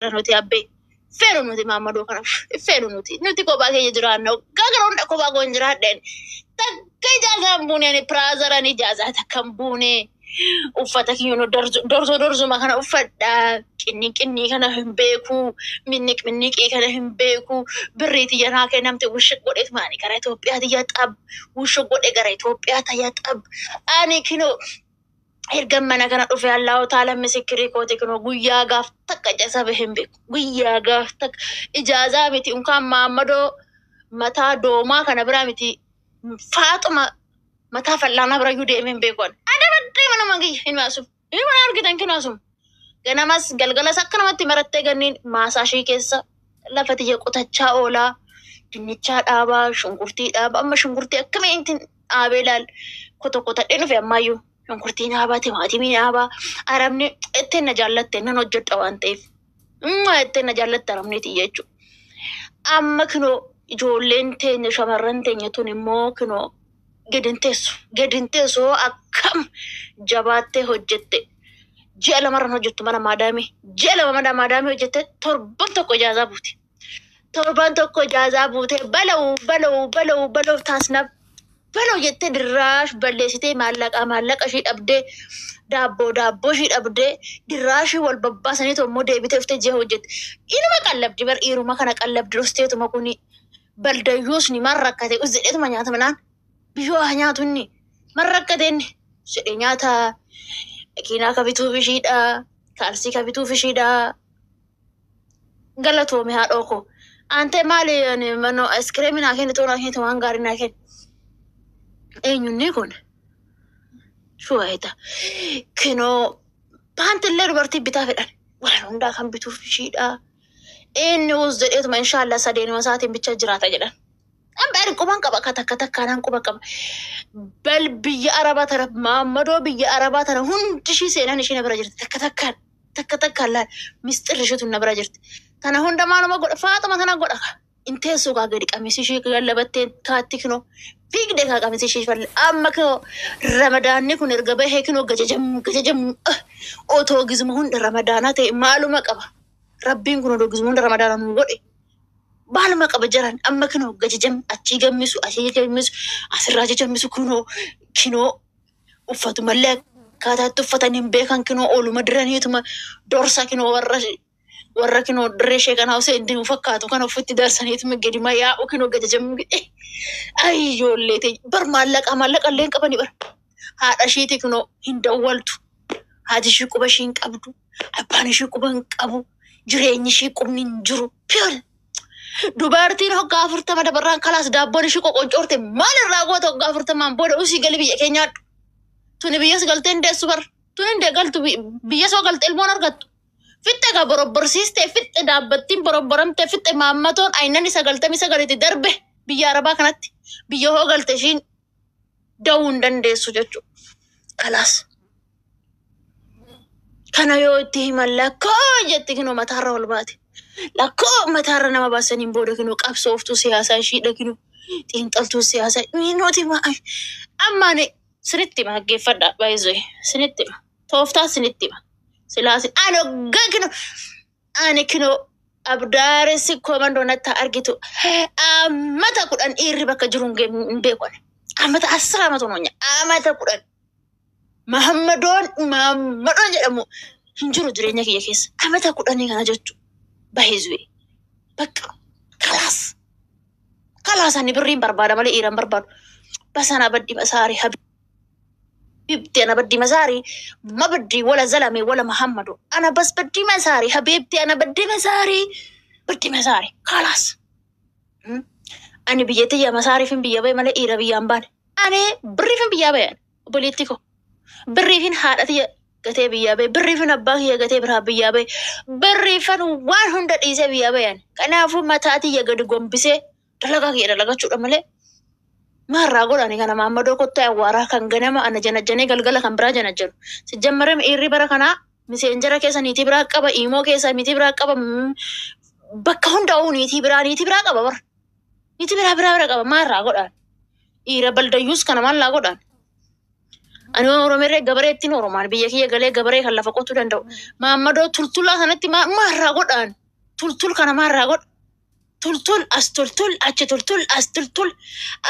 nuti abbe feru nuti Mamadou kana feru nuti ko ba ke jirano gagara onda ko ba go njiraden takka ijaza mbune ni prazara ni ijaza takambune uffata kiyuno dorzo makana uffadda kinni kana himbeku minnik kana himbeku birriti yana ke namte wushik godet mani kara Ethiopia ya tab wushik gode gara Ethiopia ta ya tab ani kino ergamana kana dhufe Allah taala misikri kote kino guyya gaf takka jasa be himbeku guyya gaf tak ijaza miti unkan Mamadou mata doma kana bira miti Fatuma mata fallana bira yude himbeku mana mangi hinmasum mana argitan kinasum ganamas galgala sakkanamatti maratte gannin maasaashii keessa lafati qotachaa oola dinnicha dhaaba shunkurtii dhaaba amma shunkurtii akkamiin aabeelal kotokotadhe dhufe ammayyuu shunkurtii dhaaba timaatimii dhaaba arabni ittiin na jaallatte nan hojjedha waan ta'eef ittiin na jaallatte arabneeti jechuudha amma kinoo ijoolleen teenya shamarran teenya tun immoo kinoo gedinteessu akkam jabaate hojjette ji'a lamarran hojjettu mana maadaami hojjette torban tokko ijaaza buute balau taasnab balau jette dirraash balleessitee maallaqa ishii dhabdee daabboo ishii dhabdee dirraashi wal babbaasanii tommoo deebitee uftee ji'a hojjette inuma qallabdi bar dhiiruma kana qallabdi rosteetuma kuni baldayyuus ni marrakkate uzedheetuma nyaata manaan biyyoo nyaatuunni marrakkateen jedhe nyaata kiinaa kabituu fishiidha kaalsii kabituu fishiidha galatoome haadhoo ko ante maali mano iskreemii naa kenni toonaa kenni waan gaarii naa kenni eenyunni kun shuwaayita kinoo paantillee dubartii bitaa fedhan waan hundaa kan bituu fishiidha inni uzedheetuma inshaallah sadeenuma isaatiin bicha jiraata jedhan Amber kuban kaba kata kanan kuba kaba bal biya araba tara Mamadou biya araba tara hundi shi seenan ishee nabara jirti takka la mistir rishetu nabara jirti tana hunda maanuma godha Fatuma tana godha inteesu ga gadi qamisi shi gallabatte kaattikno figde ka qamisi shi fal amma ko Ramadan kun erga bahe kino gajajam oto gizmu hunda Ramadana te maaluma qaba Rabbiin kun do gizmu hunda Ramadana nu godhe Balma kabajaran amma kino gajajam achi gammisu asirraje jammisu kino uffatu malle kaataatti uffatanin beekan kino ooluma diraniituma dorsa kino warra kino dirreshee kana hause indin fakkaatu kana uffitti darsaniituma gedima yaa'u kino gajajam ay ijoolleete bar maallaqa illeen qabani bar haadha ishiiti kino hin dawwaltu haati ishii quba ishii hin qabdu abbaan ishii quba hin qabu jireenyi ishii qubni hin jiru piyol dubartiin hoggaa 40 dabarraan kalaas daabboon ishii qoqoncoorte maal irraa goota hoggaa 40 booda usii gali biyya keenyaadhu tuni biyyas galtee hindeessu bar tuni hindee galtu biyya soo galte ilmoon argattu fitte ga borobborsiiste fitte daabbattiin borobboramte fitte Maammadoon aynan 99 darbe biyya arabaa kanatti biyya hoo galte ishiin da'uu hin dandeessu jechuudha kalaas kana yoo itti himan lakkoo jetti kinoo mataarra ol baate lakkoo mataarra nama baasaniin booda kinoo qabsooftuu siyaasaa ishii dhaginu xiinxaltuu siyaasaa nuti ammaane sinitti ma haggeeffadha baay'ee sinitti ma tooftaa sinitti ma silaasi ani kinoo abdaaressi komandoo natta argitu ammata 10 dhiirri bakka jiruun hin beekone ammata 10 amatononya ammata 10 Mamadou jedhamu hin jiru jireenya kiyya keessa ammata 10 kana jechuudha baay'ee bakka kalaas ani birriin barbaada malee dhiiran barbaadu basana baddi masaari habibti ana baddi masaari ma baddi wala zalame wala Mamadou ana bas baddi masaari habibti ana baddi masaari kalaas ani biyyatti ya masaari fin biyya bay malee dhiira biyyaan baane ani birrii fin biyya bayan politiko birrii fin haadhati gatee biyya bay birrii fin abbaa kiyya gatee biraa biyya bay birrii fin waan hunda dhiisee biyya bayan kanaafuu mataati ya gadi gombisee dalagaa kiyya dalagachuudha malee maarraa godhani kana Mamadou kottaa awwaaraa kan ganama ana janajjanee galgala kan biraa janajjanu sijjammaree dhiirri bara kanaa miseenjara keessa niitii biraa qaba imoo keessa niitii biraa qaba bakka hundaa'uu niitii biraa qaba bara niitii biraa qaba maarraa godhan dhiira baldayyuus kana maallaa godhan Ani Oromoo gabareettiin Oromaan biyya kiyya galee gabaree kan lafa qotuu danda'u. Maammadoo tultulaa kanatti maarraa godhaan. Tultul kana maarraa godha. Tultul as tultul achi tultul as tultul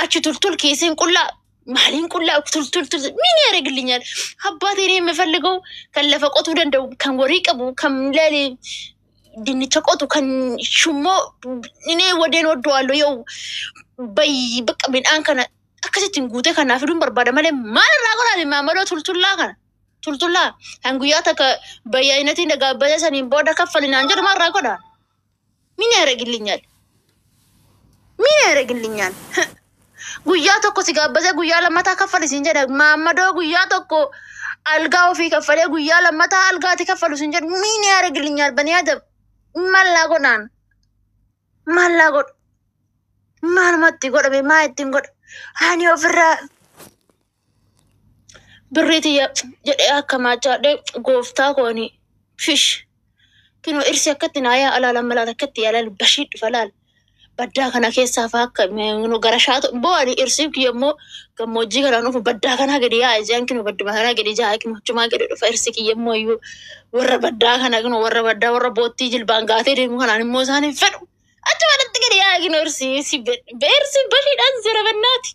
achi tultul kiisiin qullaa maaliin qullaa tultul miin yareegilኛል አባቴ እኔ የምፈልገው kan lafa qotuu danda'u kan warii qabu kan leeli dinnicha qotu kan shummoo inni wadeen oddoo yoo bakka midhaan kana akkasittiin guutee kanaaf hidhuun barbaada malee maalirraa godhaani Maammadoo tultullaa kana tultullaa kan guyyaa takka bayyainatiin dhagaabbata saniin booda kaffalinaan jedhu maalirraa godhaan miin yareegilኛል miin yareegilኛል guyyaa tokko si gaabbate guyyaa lammataa kaffalisiin jedha Maammadoo guyyaa tokko algaa ofii kaffalee guyyaa lammataa algaati kaffalusiin jedhu miin yareegilኛል banii adab mallaa godhaan mallaa godhu maalumatti godhame maa ittiin godha ani ofirraa birriitiyya jedhee akka maachaadhee gooftaa kooni fish kinoo irsi akkatti naayaa alaalan malaat akkatti yaalaal bashii dhufa laal baddaa kana keessaa faa akka gara shaatu bo'ani irsiif kiyyammoo gammoojjii kanaan dhufu baddaa kanaa gadi yaa'e jaan kinoo badduma kanaa gadi jaa'e kinoo chumaa gadi dhufa irsi kiyyammoo iyyuu warra baddaa kana kinoo warra baddaa warra boottii jilbaan gaatee deemu kanaan immoo isaan hin fedhu achi walatti gadi yaa'e kinoo irsi bashiidhaan zira bannaati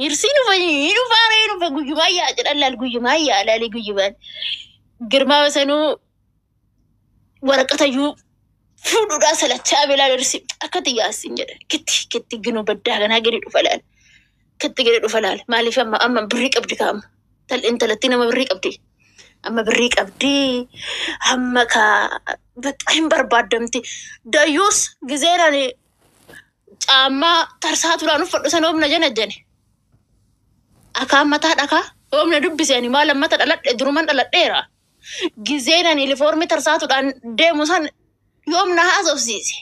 irsi dhufa guyyumaa yaa jedhan laal guyyumaa yaa laalii guyyumaan girmaa sanuu waraqatayyuu fuudhuudhaa salachaa beelaa irsi akkatti yaasin jedha kitti ginoo baddaa kanaa gadi dhufa laal kitti gadi dhufa laal maaliif amma birrii qabdi kaama intalattii nama birrii qabdi amma birrii qabdi amma kaa baxaan barbaaddamti dayyuus gizeeraan caammaa tarsaatuudhaan uffadhu sana oomna janajjane akaan mataa dhakaa oomna dubbisanii maal ammata dhaladhe duruman dhaladheera gizeeraan ilifoormi tarsaatuudhaan deemu san yoomna haasofsiise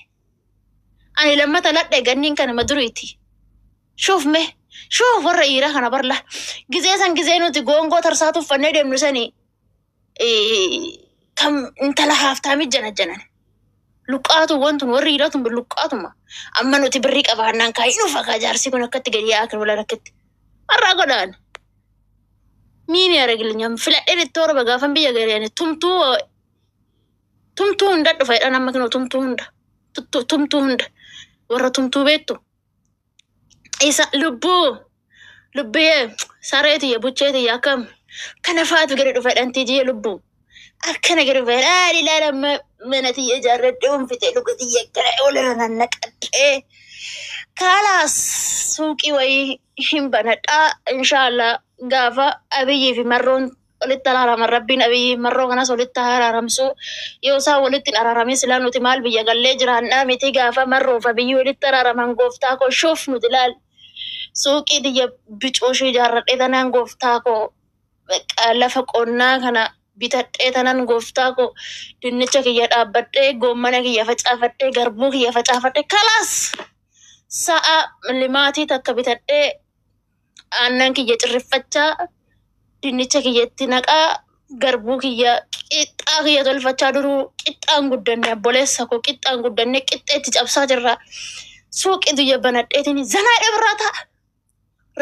ani lammata ladhe ganniin kana maduriiti shuuf warra dhiiraa kana barla gizee san gizee nuti goongoo tarsaatu uffannee deemnu sanii kam intala haaftaamii janajjanan luqqaatu wantun warri dhiiraatun luqqaatuma amma nuti birrii qabaannaan kaayinu fakaa jaarsi kun akkatti gadi yaa'aa kan wala rakkatti marraa godhaan miini yareegilኛል filadheen itti orba gaafan biyya gareeni tumtuu hunda dhufa jedhan amma kinoo tumtuu hunda warra tumtuu beektu isa lubbiyee sareetiyya bucheetiyya akkam kana faatu gadi dhufa jedhan tiijiyye lubbuu akkana gadi dhufa jedhan ilaala mana tiyya ijaarradhee onfitee dhugatiyya akkana olirra nannaqadhee kaalaas suuqii wayii hin banadhaa inshaallah gaafa abiyyii fi marroon walitti araaraman rabbiin abiyyi marroo kanas walitti araaramsu yoo isaan walitti araaramin silaa nuti maal biyya gallee jiraannaa miti gaafa marroof abiyyi walitti araaraman gooftaa koo shuuf nuti laal suuqii tiyya bicooshii ijaarradhee tanaan gooftaa koo lafa qonnaa kana bitadhee tanan gooftaa koo dinnicha kiyya dhaabbadhee goommana kiyya facaafadhee garbuu kiyya facaafadhee kalaas sa'a limaatii takka bitadhee aannan kiyya cirriffachaa dinnicha kiyyatti naqaa garbuu kiyya qixxaa kiyya tolfachaa duruu qixxaan guddanne abboleessa koo qixxaan guddanne qixxeetti cabsaa jirra suuqii tiyya banadheetiin zanaa dhibraa ta'a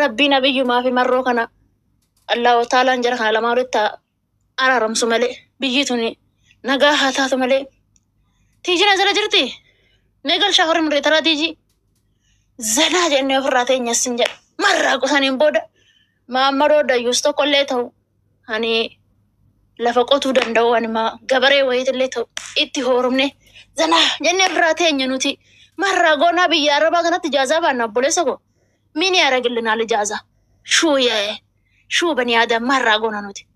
rabbiin abiyyumaa fi marroo kana Allahu taalaan jara kana lamaa walitti araaramsu malee biyyi tuni nagaa haa taatu malee tiijina jala jirti meegal shaakorii murree taraa tiijii zanaa jennee ofirraa teenyas hin jedha marraa qusaniin booda Maammadoo dayyuus tokkollee ta'u ani lafa qotuu danda'u anima gabaree wayiitillee ta'u itti hoorumne zanaa jennee ofirraa teenya nuti marraa goonaa biyya arabaa kanatti ijaazaa baanna obboleessa koo miini yareegilinaal ijaazaa shuu banii aadam marraa goona nuti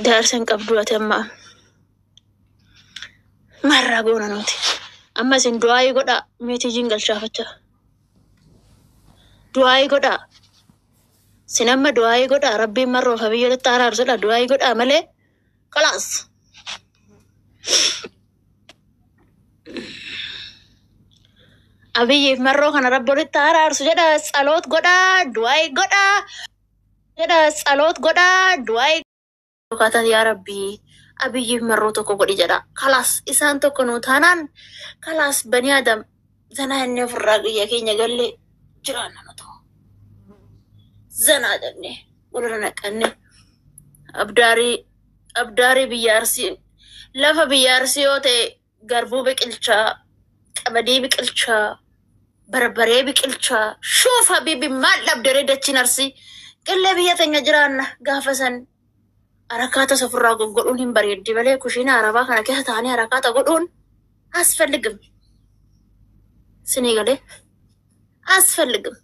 daarsan qabdu ati amma marraa goona nuti amma isin du'aayii godhaa meetiijiin galchaafachaa du'aayii godhaa sinamma du'aayii godhaa rabbiin marroo fa biyyootatti araarsudha du'aayii godhaa malee kalaas abiyyiif marroo kana rabbi walitti araarsu jedha tsaloot godhaa du'aayii godhaa jedha tsaloot godhaa du'aayii Kata ya Rabbi, abiyyiif marroo tokko godhi jedha. Kalaas isaan tokko nuu taanaan kalaas bani Adam zanaa inni ofirraa guyyaa keenya gallee jiraanna nu ta'u. Zanaa jennee ولنا كأني أبداري بيارسي لفا بيارسي وتي قربو بكلشا قبدي بكلشا بربري بكلشا شوف حبيبي ما لبدري دتشي نرسي قال لي بيتنجا جرانا قافسن أركاتا سفرا قولون هم بريد دي كوشينا عربا كان كيها تاني أركاتا قولون أسفل لقم سنيقالي أسفل لقم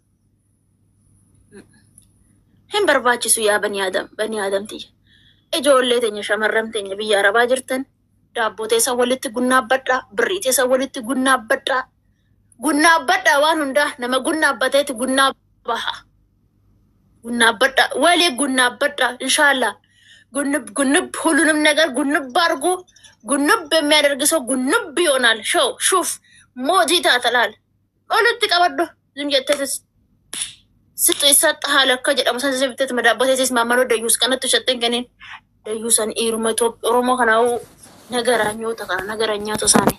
هم برباچسو يا بني آدم تي إجولي تنيا شمرم تنيا بيا عربا جرتن دابو تيسا ولت قنا بدا بري تيسا ولت قنا بدا وانوندا نما قنا بتيت قنا بها قنا بدا ولي قنا بدا إن شاء الله قنب هلونم نجار قنب بارغو قنب بميرجسو قنب بيونال شوف موجي تاتلال قلت كبردو زنجتت ستو يسات حالك كجد أمسان زبتت مدابة تيس مامانو ديوس كانت تشتين كنين ديوسان إيرما توب رومو كناو نجارانيو تكنا نجارانيو تساني